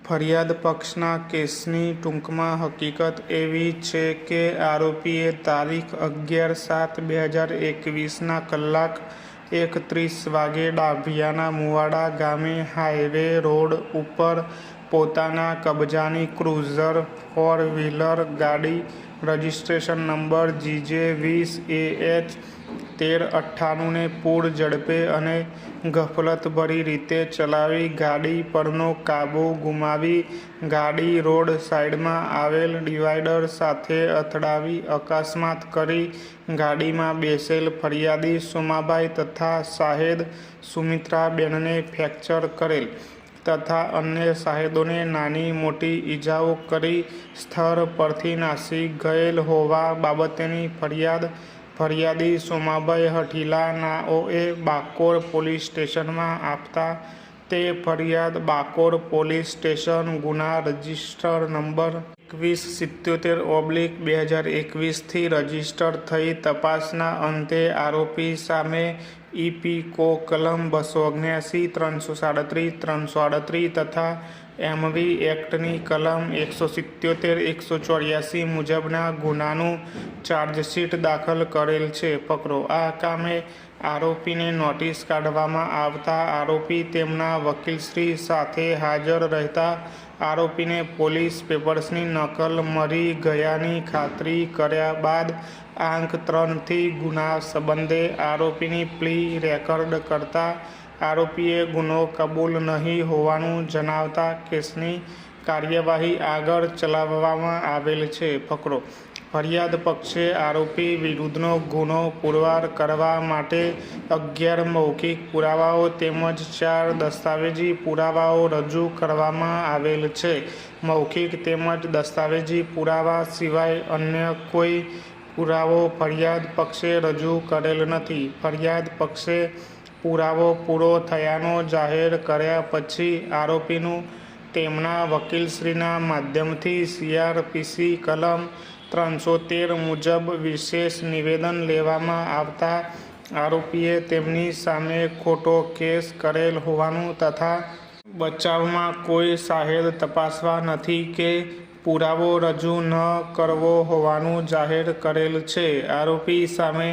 ફરિયાદ પક્ષના કેસની ટૂંકમાં હકીકત એવી છે કે આરોપીએ તારીખ 11/7/2021ના કલાક 1:30 વાગે ડાભિયાના મુવાડા ગામે હાઈવે રોડ ઉપર પોતાના કબજાની ક્રુઝર ફોર વ્હીલર ગાડી રજિસ્ટ્રેશન નંબર GJ20AH 1398 ને પૂર ઝડપે અને ગફલતભરી રીતે ચલાવી ગાડી પરનો કાબુ ગુમાવી ગાડી રોડ સાઈડમાં આવેલ ડિવાઈડર સાથે અથડાવી અકસ્માત કરી ગાડીમાં બેસેલ ફરિયાદી સોમાભાઈ તથા સાહેદ સુમિત્રાબેનને ફ્રેક્ચર કરેલ તથા અન્ય સાહેદોને નાની મોટી ઈજાઓ કરી સ્થળ પરથી નાસી ગયેલ હોવા બાબતેની ફરિયાદી સોમાભાઈ હઠીલા નાઓએ બાકોર પોલીસ સ્ટેશનમાં આપતા તે ફરિયાદ બાકોર પોલીસ સ્ટેશન ગુના રજિસ્ટર નંબર 2177/2021 થી રજીસ્ટર થઈ તપાસના અંતે આરોપી સામે ઇપીકો કલમ 279, 337, 338 તથા MV એક્ટની કલમ 177, 184 મુજબના ગુનાનું ચાર્જશીટ દાખલ કરેલ છે. પકડો. આ કામે આરોપીને નોટિસ કાઢવામાં આવતા આરોપી તેમના વકીલશ્રી સાથે હાજર રહેતા આરોપીને પોલીસ પેપર્સની નકલ મળી ગયાની ખાતરી કર્યા બાદ આંક 3 થી ગુના સંબંધે આરોપીની પ્લી રેકર્ડ કરતા આરોપીએ ગુનો કબૂલ નહીં હોવાનું જણાવતા કેસની કાર્યવાહી આગળ ચલાવવામાં આવેલ છે. પકડો. ફરિયાદ પક્ષે આરોપી વિરુદ્ધનો ગુનો પુરવાર કરવા માટે 11 મૌખિક પુરાવાઓ તેમજ 4 દસ્તાવેજી પુરાવાઓ રજૂ કરવામાં આવેલ છે. મૌખિક તેમજ દસ્તાવેજી પુરાવા સિવાય અન્ય કોઈ પુરાવો ફરિયાદ પક્ષે રજૂ કરેલ નથી. ફરિયાદ પક્ષે પુરાવો પૂરો થયાનો જાહેર કર્યા પછી આરોપીનું તેમના વકીલશ્રીના માધ્યમથી CRPC કલમ 313 મુજબ વિશેષ નિવેદન લેવામાં આવતા આરોપીએ તેમની સામે ખોટો કેસ કરેલ હોવાનું તથા બચાવમાં કોઈ સાહેદ તપાસવા નથી કે પુરાવો રજૂ ન કરવો હોવાનું જાહેર કરેલ છે. આરોપી સામે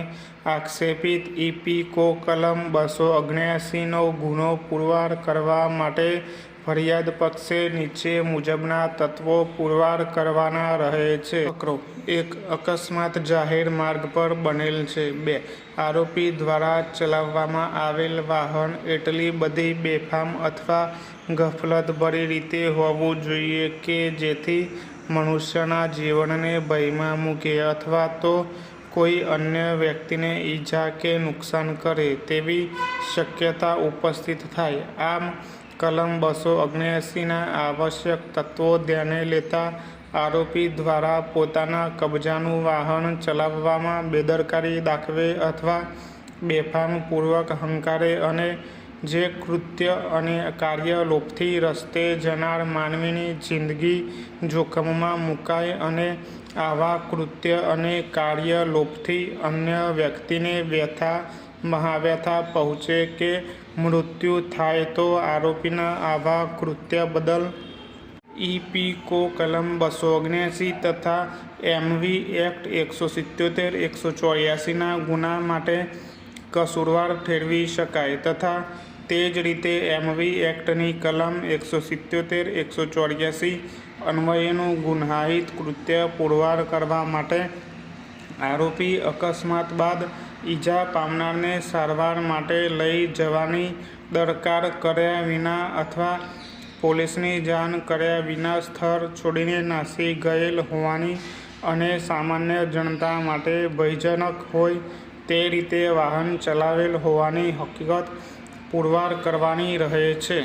આક્ષેપિત ઇપીકો કલમ 279નો ગુનો પુરવાર કરવા માટે ફરિયાદ પક્ષે નીચે મુજબના તત્વો પુરવાર કરવાના રહે છે. 1. અકસ્માત જાહેર માર્ગ પર બનેલ છે. 2. આરોપી દ્વારા ચલાવવામાં આવેલ વાહન એટલી બધી બેફામ અથવા ગફલતભરી રીતે હોવું જોઈએ કે જેથી મનુષ્યના જીવનને ભયમાં મૂકે અથવા તો કોઈ અન્ય વ્યક્તિને ઈજા કે નુકસાન કરે તેવી શક્યતા ઉપસ્થિત થાય. આમ કલમ 279ના આવશ્યક તત્વો ધ્યાને લેતા આરોપી દ્વારા પોતાના કબજાનું વાહન ચલાવવામાં બેદરકારી દાખવે અથવા બેફામપૂર્વક હંકારે અને જે કૃત્ય અને કાર્ય લોભથી રસ્તે જનાર માનવીની જિંદગી જોખમમાં મુકાય અને આવા કૃત્ય અને કાર્ય લોભથી અન્ય વ્યક્તિને વ્યથા મહાવ્યથા પહોંચે કે મૃત્યુ થાય તો આરોપીના આવા કૃત્ય બદલ ઇપીકો કલમ 279 તથા MV એક્ટ 177, 184ના ગુના માટે કસૂરવાર ઠેરવી શકાય તથા તે જ રીતે MV એક્ટની કલમ 177, 184 અન્વયેનું ગુન્હાહિત કૃત્ય પુરવાર કરવા માટે આરોપી અકસ્માત બાદ ઈજા પામનારને સારવાર માટે લઈ જવાની દરકાર કર્યા વિના અથવા પોલીસની જાણ કર્યા વિના સ્થળ છોડીને નાસી ગયેલ હોવાની અને સામાન્ય જનતા માટે ભયજનક હોય તે રીતે વાહન ચલાવેલ હોવાની હકીકત પુરવાર કરવાની રહે છે.